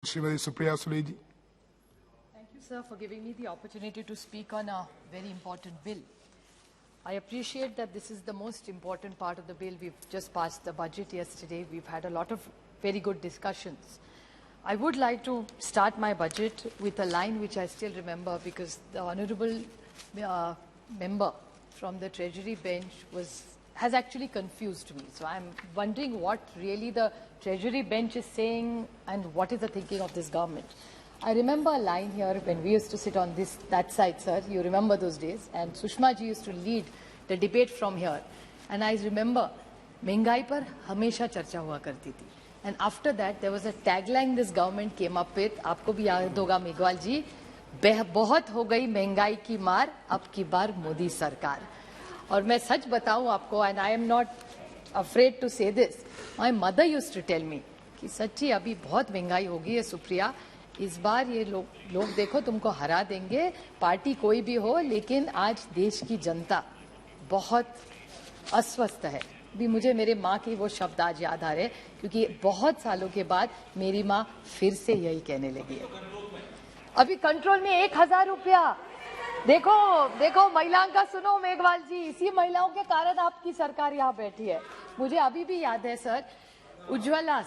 Srimati Supriya Sule. Thank you, sir, for giving me the opportunity to speak on a very important bill. I appreciate that this is the most important part of the bill. We've just passed the budget yesterday. We've had a lot of very good discussions. I would like to start my budget with a line which I still remember because the honourable member from the Treasury bench has actually confused me. So I'm wondering what really the Treasury bench is saying and what is the thinking of this government. I remember a line here when we used to sit on that side, sir. You remember those days? And Sushma ji used to lead the debate from here. And I remember, महंगाई पर हमेशा चर्चा हुआ करती थी. And after that, there was a tagline this government came up with. आपको भी याद होगा मेघवाल जी, बहुत हो गई महंगाई की मार, अब की बार मोदी सरकार. और मैं सच बताऊं आपको, and I am not afraid to say this, my mother used to tell me कि सच्ची अभी बहुत महंगाई होगी है सुप्रिया, इस बार ये लोग देखो तुमको हरा देंगे, पार्टी कोई भी हो, लेकिन आज देश की जनता बहुत अस्वस्थ है. भी मुझे मेरे माँ की वो शब्द आज याद आ रहे हैं क्योंकि बहुत सालों के बाद मेरी माँ फिर से यही कहने लगी है. अभी कंट्रोल में 1000 रुपया. देखो देखो महिलाओं का सुनो मेघवाल जी, इसी महिलाओं के कारण आपकी सरकार यहाँ बैठी है. मुझे अभी भी याद है sir, Ujjwala,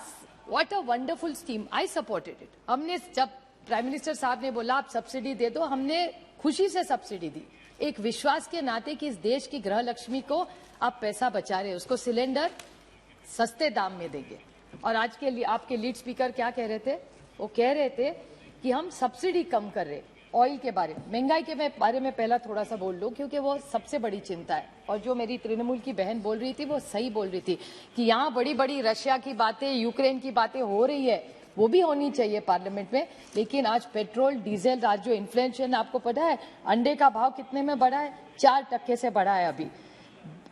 what a wonderful scheme, I supported it. हमने जब प्राइम मिनिस्टर साहब ने बोला आप सब्सिडी दे दो, हमने खुशी से सब्सिडी दी, एक विश्वास के नाते कि इस देश की गृह लक्ष्मी को आप पैसा बचा रहे, उसको सिलेंडर सस्ते दाम में देंगे. और आज के लिए आपके लीड स्पीकर क्या कह रहे थे? वो कह रहे थे कि हम सब्सिडी कम कर रहे. ऑयल के बारे में, महंगाई के बारे में पहला थोड़ा सा बोल लो क्योंकि वो सबसे बड़ी चिंता है. और जो मेरी तृणमूल की बहन बोल रही थी वो सही बोल रही थी कि यहाँ बड़ी बड़ी रशिया की बातें, यूक्रेन की बातें हो रही है, वो भी होनी चाहिए पार्लियामेंट में. लेकिन आज पेट्रोल डीजल, आज जो इन्फ्लेशन आपको पता है, अंडे का भाव कितने में बढ़ा है? 4% से बढ़ा है. अभी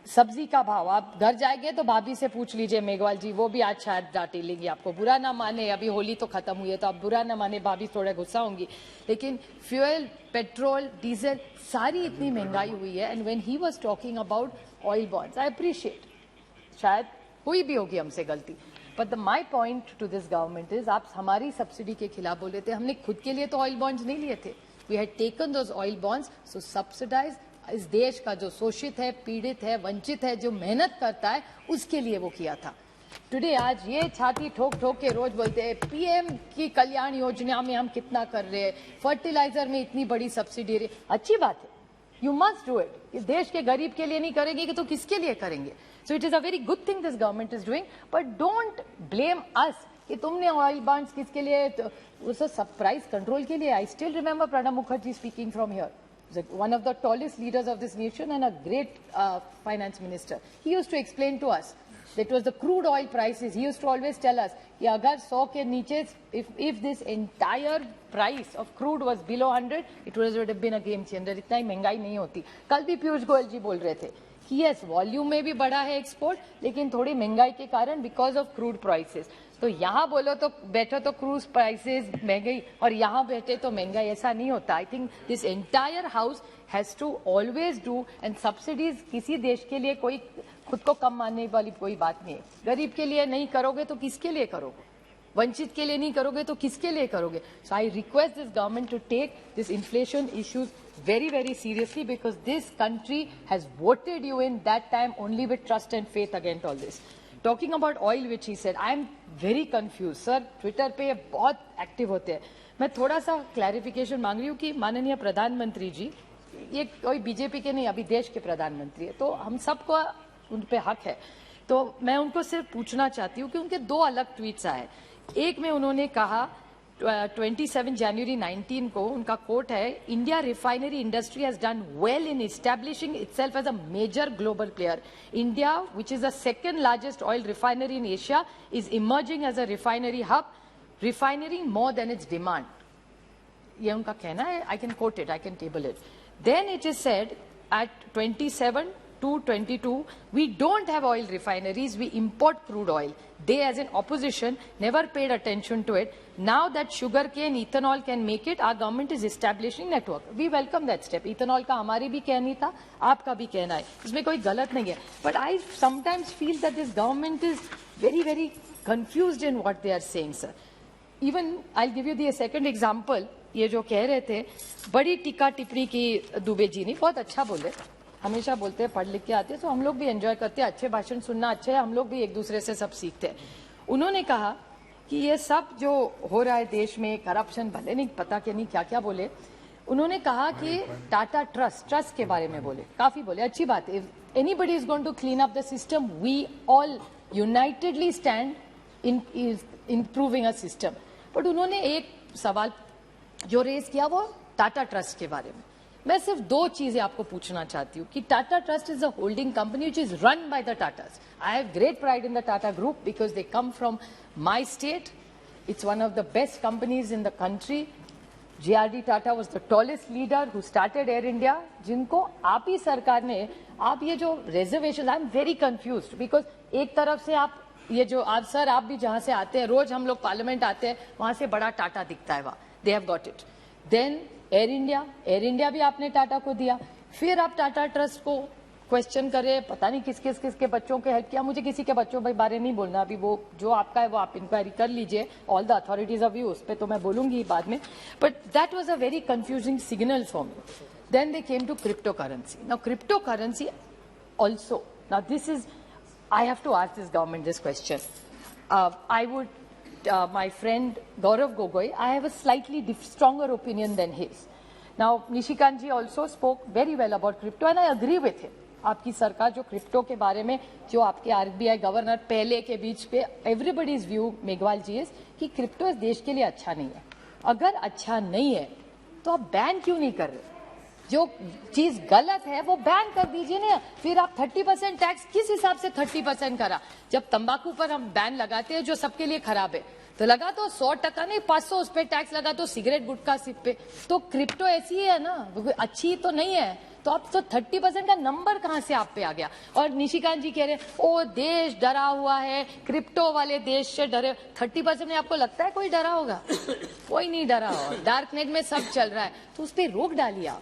सब्जी का भाव, आप घर जाएंगे तो भाभी से पूछ लीजिए मेघवाल जी, वो भी आज शायद डांटे लेंगी आपको. बुरा ना माने, अभी होली तो खत्म हुई है तो आप बुरा ना माने, भाभी थोड़ा गुस्सा होंगी. लेकिन फ्यूल, पेट्रोल, डीजल, सारी इतनी महंगाई हुई है. And when he was talking about oil bonds, I appreciate, शायद हुई भी होगी हमसे गलती, but my point two this government is, आप हमारी सब्सिडी के खिलाफ बोल रहे थे. हमने खुद के लिए तो ऑयल बॉन्ड्स नहीं लिए थे. We had taken those oil bonds so subsidise इस देश का जो शोषित है, पीड़ित है, वंचित है, जो मेहनत करता है, उसके लिए वो किया था. टुडे आज ये छाती ठोक ठोक के रोज बोलते हैं पीएम की कल्याण योजना में हम कितना कर रहे हैं, फर्टिलाइजर में इतनी बड़ी सब्सिडी रही. अच्छी बात है, यू मस्ट डू इट. इस देश के गरीब के लिए नहीं करेंगे तो किसके लिए करेंगे? So it is a very good thing this government is doing, but don't blame us कि तुमने ऑयल बॉन्ड्स किसके लिए, उस प्राइस कंट्रोल के लिए. I still remember Pranab Mukherjee speaking from here, one of the tallest leaders of this nation and a great finance minister. He used to explain to us that it was the crude oil prices. He used to always tell us कि अगर 100 के नीचे, if this entire price of crude was below 100, it would have been a game changer. इतना ही महंगाई नहीं होती. कल भी पीयूष गोयल जी बोल रहे थे कि यस, वॉल्यूम में भी बढ़ा है एक्सपोर्ट, लेकिन थोड़ी महंगाई के कारण बिकॉज ऑफ क्रूड प्राइसेस. तो यहाँ बोलो तो बैठो तो क्रूज प्राइसेस महंगाई, और यहाँ बैठे तो महंगाई, ऐसा नहीं होता. I think this entire house has to always do, and subsidies किसी देश के लिए कोई खुद को कम मानने वाली कोई बात नहीं है. गरीब के लिए नहीं करोगे तो किसके लिए करोगे? वंचित के लिए नहीं करोगे तो किसके लिए करोगे? So I request this government to take this inflation issues very, very seriously because this country has voted you in that time only with trust and faith against all this. Talking about oil, which he said, I am very confused. Sir, Twitter पे बहुत active होते हैं. मैं थोड़ा सा clarification मांग रही हूँ कि माननीय प्रधानमंत्री जी, ये कोई बीजेपी के नहीं, अभी देश के प्रधानमंत्री है, तो हम सबको उन पे हक है. तो मैं उनको सिर्फ पूछना चाहती हूँ कि उनके 2 अलग ट्वीट्स आए. एक में उन्होंने कहा 27 जनवरी 19 को, उनका कोट है, India refinery industry has done well in establishing itself as a major global player. India, which is the second largest oil refinery in Asia, is emerging as a refinery hub, refining more than its demand. ये उनका कहना है. I can quote it, I can table it. Then it is said at 27/2/22, we don't have oil refineries, we import crude oil. They, as an opposition, never paid attention to it. Now that sugarcane, ethanol can make it, our government is establishing network. We welcome that step. Ethanol का हमारी भी कहनी था, आपका भी कहना है, इसमें कोई गलत नहीं है. But I sometimes feel that this government is very, very confused in what they are saying, sir. even I'll give you the second example. ये जो कह रहे थे बड़ी टीका टिप्पणी की दुबे जी ने, बहुत अच्छा बोले, हमेशा बोलते हैं पढ़ लिख के आते हैं, तो हम लोग भी एंजॉय करते हैं, अच्छे भाषण सुनना अच्छे है, हम लोग भी एक दूसरे से सब सीखते हैं। उन्होंने कहा कि ये सब जो हो रहा है देश में, करप्शन, भले नहीं पता कि नहीं क्या क्या बोले, उन्होंने कहा कि टाटा ट्रस्ट के बारे में बोले, काफी बोले, अच्छी बात है। Anybody is going to clean up the system, we all unitedly stand in improving a system. But उन्होंने एक सवाल जो रेज किया वो टाटा ट्रस्ट के बारे में। मैं सिर्फ दो चीजें आपको पूछना चाहती हूँ कि Tata trust is a holding company which is run by the Tatas. I have great pride in the Tata group because they come from my state. It's one of the best companies in the country. JRD Tata was the tallest leader who started Air India, जिनको आप ही सरकार ने, आप ये जो reservations, I'm very confused because एक तरफ से आप ये जो आप सर आप भी जहां से आते हैं, रोज हम लोग पार्लियामेंट आते हैं, वहां से बड़ा टाटा दिखता है वहां, they have got it. Then Air India भी आपने टाटा को दिया, फिर आप टाटा ट्रस्ट को क्वेश्चन करे, पता नहीं किस के बच्चों के हेल्प किया, मुझे किसी के बच्चों के बारे नहीं बोलना अभी, वो जो आपका है वो आप इंक्वायरी कर लीजिए, all the authorities of you, उस पर तो मैं बोलूंगी बाद में, but that was a very confusing signal for me. Then they came to crypto currency. Now crypto currency also, now this is, I have to ask this government this question. I would, my friend Gaurav Gogoi, I have a slightly stronger opinion than his. Now, Nishikant ji also spoke very well about crypto and I agree with him. आपकी सरकार जो crypto के बारे में, जो आपके RBI governor पहले के बीच पे, everybody's view Meghwal ji is कि क्रिप्टो इस देश के लिए अच्छा नहीं है. अगर अच्छा नहीं है तो आप बैन क्यों नहीं कर रहे? जो चीज गलत है वो बैन कर दीजिए ना. फिर आप 30% टैक्स किस हिसाब से 30% करा? जब तंबाकू पर हम बैन लगाते हैं जो सबके लिए खराब है, तो लगा तो 100% नहीं 500 उस पर टैक्स लगा तो सिगरेट गुटखा सिप पे. तो क्रिप्टो ऐसी है ना, अच्छी तो नहीं है, तो आप तो 30% का नंबर कहां से आप पे आ गया? और निशिकांत जी कह रहे हैं ओ देश डरा हुआ है, क्रिप्टो वाले देश से डरे. 30% में आपको लगता है कोई डरा होगा? कोई नहीं डरा होगा. डार्क नेट में सब चल रहा है, तो उस पर रोक डालिए.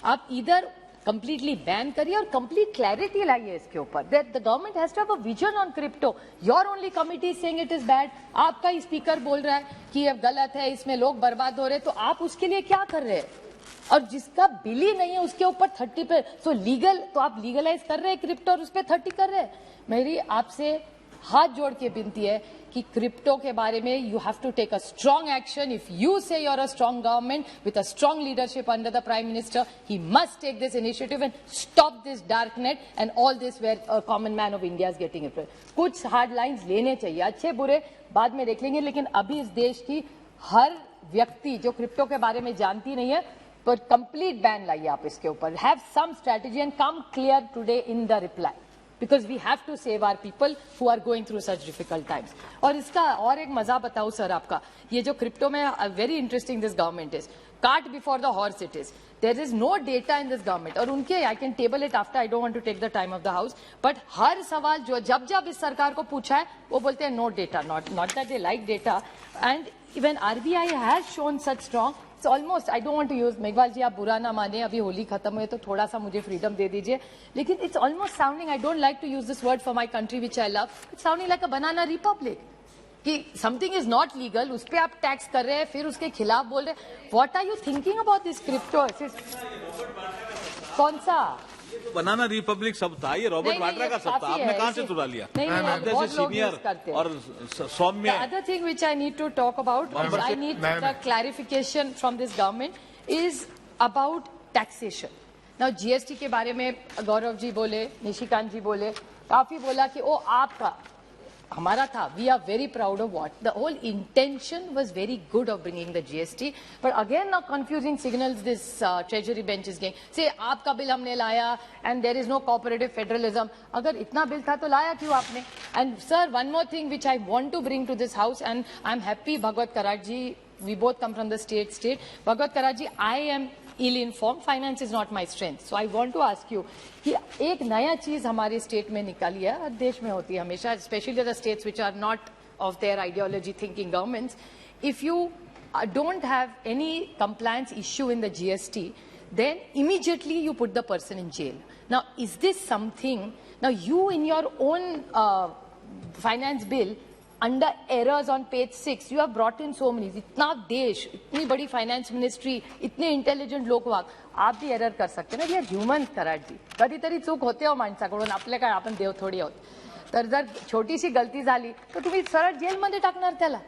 आप इधर कंप्लीटली बैन करिए और कंप्लीट क्लैरिटी लाइए इसके ऊपर. That the government has to have a vision on crypto. Your only committee saying it is bad. आपका ही स्पीकर बोल रहा है कि ये गलत है, इसमें लोग बर्बाद हो रहे हैं, तो आप उसके लिए क्या कर रहे हैं? और जिसका बिल ही नहीं है उसके ऊपर 30 पे, तो लीगल, तो आप लीगलाइज कर रहे हैं क्रिप्टो और उस पर 30 कर रहे हैं. मेरी आपसे हाथ जोड़ के विनती है कि क्रिप्टो के बारे में you have to take a strong action. If you say you are a strong government with a strong leadership under the prime minister, he must take this initiative and stop this dark net and all this where common man of India is getting it. कुछ hard lines लेने चाहिए, अच्छे बुरे बाद में देख लेंगे, लेकिन अभी इस देश की हर व्यक्ति जो क्रिप्टो के बारे में जानती नहीं है, पर कंप्लीट बैन लाइए आप इसके ऊपर. Have some strategy and come clear today in the reply, because we have to save our people who are going through such difficult times. और इसका और एक मजा बताऊं सर आपका, ये जो क्रिप्टो में very interesting this government is, cart before the horse it is. There is no data in this government. और उनके I can table it after, I don't want to take the time of the house, but हर सवाल जो जब इस सरकार को पूछा है वो बोलते हैं no data, not that they like data. And even RBI has shown such strong, it's almost, I don't want to use, Meghwal जी आप बुरा ना माने, अभी होली खत्म हुए तो थोड़ा सा मुझे फ्रीडम दे दीजिए, लेकिन it's almost sounding, I don't like to use this word for my country which I love, it's sounding like a banana republic. कि something is not legal, उस पे आप टैक्स कर रहे हैं, फिर उसके खिलाफ बोल रहे हैं. What are you thinking about this crypto? कौन सा बनाना रिपब्लिक शब्द था, ये रॉबर्ट वाड्रा का शब्द था, आपने कहां से चुरा लिया? आप जैसे सीनियर और सौम्य. The other thing which I need to talk about, I need the clarification from this government is about taxation. Now GST के बारे में गौरव जी बोले, निशिकांत जी बोले, काफी बोला कि ओ आपका हमारा था. We are very proud of what the whole intention was very good of bringing the GST, but again now confusing signals this treasury bench is getting. Say आपका बिल हमने लाया and there is no cooperative federalism. अगर इतना bill था तो लाया क्यों आपने? And sir, one more thing which I want to bring to this house, and I'm happy Bhagwat Karaj ji, we both come from the state. Bhagwat Karaj ji, I am ill-informed, finance is not my strength. So I want to ask you कि एक नया चीज हमारे state में निकाली है, हर देश में होती है हमेशा, especially the states which are not of their ideology thinking governments. If you don't have any compliance issue in the GST, then immediately you put the person in jail. Now, is this something, now you in your own finance bill under errors on page 6 you have brought in so many. इतना देश, इतनी बड़ी finance ministry, इतने intelligent लोक आप भी error कर सकते ना. वी आर ह्युमन कराड जी. कधीतरी चूक होते हो माणसाकडून. आपले काय, आपण देव थोडी आहोत. तर जर छोटीशी गलती झाली तर तुम्ही सरळ जेलमध्ये टाकणार त्याला.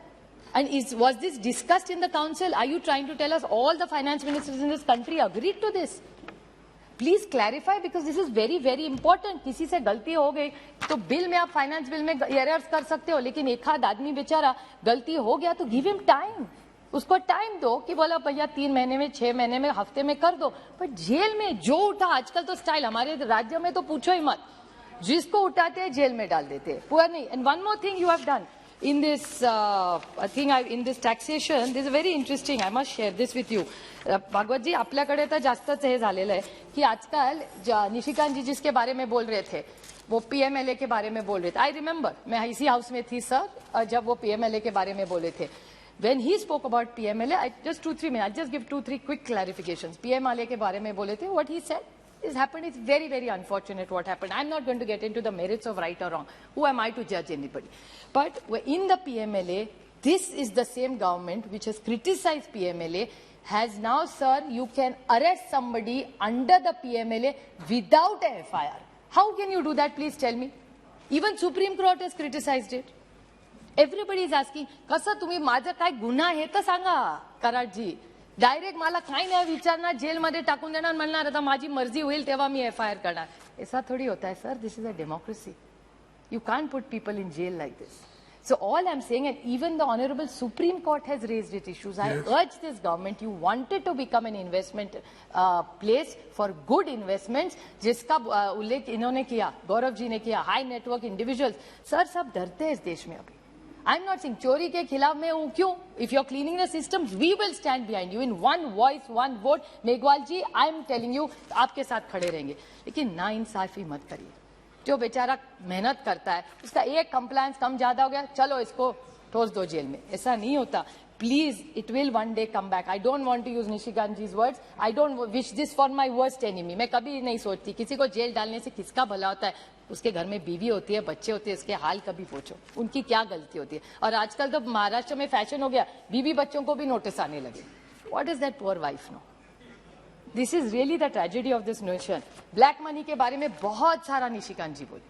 And was this discussed in the council? Are you trying to tell us all the finance ministers in this country agreed to this? Please clarify, because this is very very important. किसी से गलती हो गई तो bill में आप finance bill में errors कर सकते हो, लेकिन एक आध आदमी बेचारा गलती हो गया तो गिव हिम टाइम. उसको टाइम दो कि बोला भैया 3 महीने में, 6 महीने में, हफ्ते में कर दो. पर जेल में जो उठा, आजकल तो स्टाइल हमारे राज्य में तो पूछो ही मत, जिसको उठाते हैं जेल में डाल देते हैं. पूरा नहीं. And one more thing you have done in this in this taxation. This is very interesting. I must share this with you. Bhagwat ji, आपल्याकडे तर जास्तच हे झालेलं आहे की आजकाल निशिकांत जी जिसके बारे में बोल रहे थे वो पीएमएलए के बारे में बोल रहे थे. आई रिमेंबर, मैं इसी हाउस में थी सर जब वो पीएमएलए के बारे में बोले थे. When he spoke about PMLA, just 2-3 minutes, I'll just give 2-3 quick clarifications. PMLA के बारे में बोले थे, what he said is happened. It's very very unfortunate what happened. I'm not going to get into the merits of right or wrong. Who am I to judge anybody? But in the PMLA, this is the same government which has criticized PMLA, has now, sir, you can arrest somebody under the PMLA without a FIR. How can you do that? Please tell me. Even Supreme Court has criticized it. Everybody is asking, कसं तुम्ही, माझा काय गुन्हा आहे तर सांगा कराड जी. Direct मला काय नाही विचारणार, जेलमध्ये टाकून देणार, म्हणणार आता माझी मर्जी होईल तेव्हा मी FIR करणार. ऐसा थोड़ी होता है sir. This is a democracy. You can't put people in jail like this. So all I'm saying, and even the Honorable Supreme Court has raised its issues. Yes. I urge this government, you wanted to become an investment place for good investments, जिसका उल्लेख इन्होंने किया, गौरव जी ने किया, high network individuals. Sir सब डरते हैं इस देश में अभी. I'm not saying चोरी के खिलाफ मैं हूँ, क्यों? If you're cleaning the systems, we will stand behind you in one voice, one vote. Meghwal ji, I'm telling you, आपके साथ खड़े रहेंगे. लेकिन ना इंसाफी मत करिए. जो बेचारा मेहनत करता है, उसका एक कंप्लायंस कम ज्यादा हो गया, चलो इसको ठोस दो जेल में. ऐसा नहीं होता. Please, it will one day come back. I don't want to use Nishikant ji's words. I don't wish this for my worst enemy. मैं कभी नहीं सोचती किसी को जेल डालने से किसका भला होता है. उसके घर में बीवी होती है, बच्चे होते हैं, इसके हाल कभी पूछो, उनकी क्या गलती होती है. और आजकल तो महाराष्ट्र में फैशन हो गया, बीवी बच्चों को भी नोटिस आने लगे. What is that poor wife now? This is really the tragedy of this nation. Black money के बारे में बहुत सारा निशिकांत जी बोले.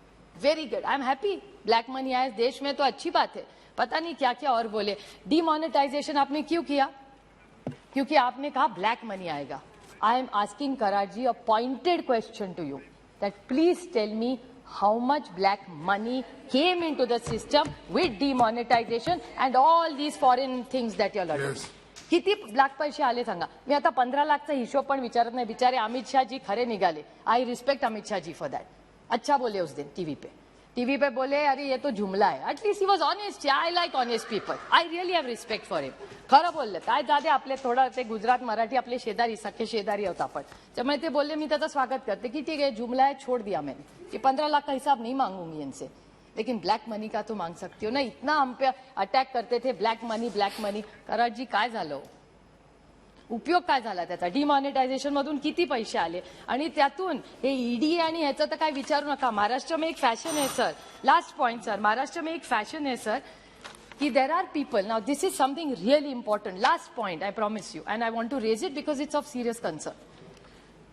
Very good, I am happy. Black money आया देश में तो अच्छी बात है. पता नहीं क्या क्या और बोले. डिमोनेटाइजेशन आपने क्यों किया? क्योंकि आपने कहा ब्लैक मनी आएगा. I am asking Karad ji a pointed question to you, that please tell me how much black money came into the system with demonetization and all these foreign things that you're doing. Yes. किती black पैसे आले सांगा. मी आता 15 लाखचा हिशोब पण विचारत नाही. बिचारे अमित शाह जी खरे निघाले. I respect Amit Shah ji for that. अच्छा बोले उस दिन टीवी पे बोले अरे ये तो जुमला है. At least he was honest. I like honest people. I really have respect for him. खरं बोलले. काय दादे आपले थोडं ते गुजरात मराठी आपले शेजारी, सख्खे शेजारी होता आपण. त्यामुळे ते बोलले मी त्याचं स्वागत करते की ठीक है जुमला है, छोड़ दिया मैंने. कि 15 लाख का हिसाब नहीं मांगूंगी इनसे, लेकिन ब्लैक मनी का तो मांग सकती हो ना. इतना हम पे अटॅक करते थे ब्लॅक मनी. कराड जी काय झालं, उपयोग काय झाला त्याचा? डिमॉनिटायझेशन मधून किती पैसे आले आणि त्यातून हे ईडी आणि ह्याचं तर काय विचारू नका. महाराष्ट्र में एक फॅशन है sir. Last point sir, Maharashtra में एक फॅशन है सर कि there are people. Now this is something really important. Last point, I promise you, and I want to raise it because it's of serious concern.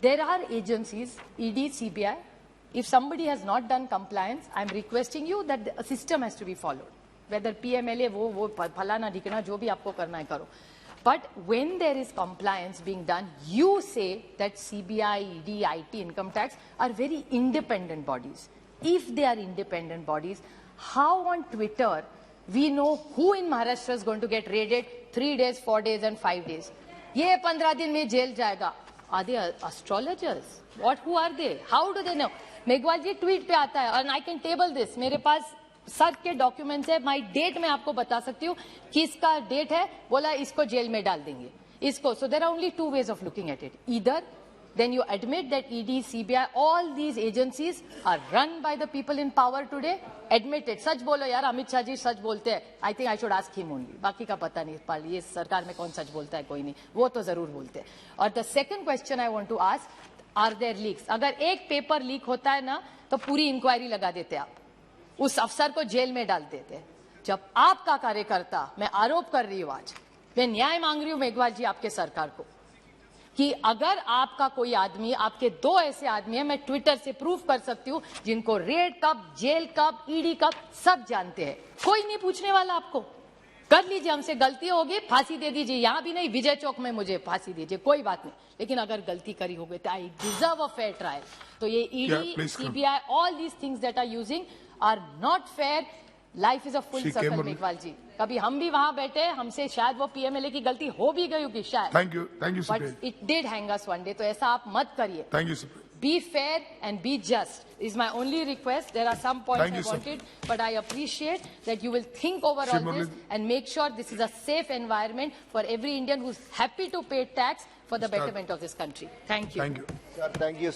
There are agencies, ED, CBI. If somebody has not done compliance, I am requesting you that the system has to be followed. Whether PMLA, वो फलाना ढिकना जो भी आपको करना है करो. But when there is compliance being done, you say that CBI, ED, IT, income tax are very independent bodies. If they are independent bodies, how on Twitter we know who in Maharashtra is going to get raided 3 days, 4 days and 5 days? ये 15 दिन में jail जाएगा. Are they astrologers? What? Who are they? How do they know? Meghwal ji tweet पे आता है और आई can table this. मेरे पास sir के डॉक्यूमेंट्स है. माई डेट मैं आपको बता सकती हूँ कि इसका डेट है. बोला इसको जेल में डाल देंगे इसको. So there are only 2 ways of looking at it. Either then you admit that ED, CBI, all these agencies are run by the people in power today. Admit it. सच बोलो यार. अमित शाह जी सच बोलते हैं. I think I should ask him only. बाकी का पता नहीं. ये सरकार में कौन सच बोलता है, कोई नहीं. वो तो जरूर बोलते हैं. और the second question I want to ask, are there leaks? अगर एक पेपर लीक होता है ना तो पूरी इंक्वायरी लगा देते आप, उस अफसर को जेल में डाल देते. जब आपका कार्यकर्ता, मैं आरोप कर रही हूं आज, मैं न्याय मांग रही हूं मेघवाल जी आपके सरकार को, कि अगर आपका कोई आदमी, आपके 2 ऐसे आदमी हैं, मैं ट्विटर से प्रूफ कर सकती हूं, जिनको रेड कब, जेल कब, ईडी कब सब जानते हैं, कोई नहीं पूछने वाला आपको। कर लीजिए, हमसे गलती होगी, फांसी दे दीजिए, यहां भी नहीं, विजय चौक में मुझे फांसी दीजिए, कोई बात नहीं, लेकिन अगर गलती करी होगी तो I deserve a fair trial. तो ये ED, CBI, all these things that are using are not fair. Life is a full circle Meghwal ji, कभी हम भी वहां बैठे, हमसे शायद वो पीएमएलए की गलती हो भी गई होगी शायद, thank you but it did hang us one day. तो ऐसा आप मत करिए। Thank you Be fair and be just is my only request. There are some points I wanted, but I appreciate that you will think over all this and make sure this is a safe environment for every Indian who's happy to pay tax for the betterment of this country. Thank you. Thank you. Thank you.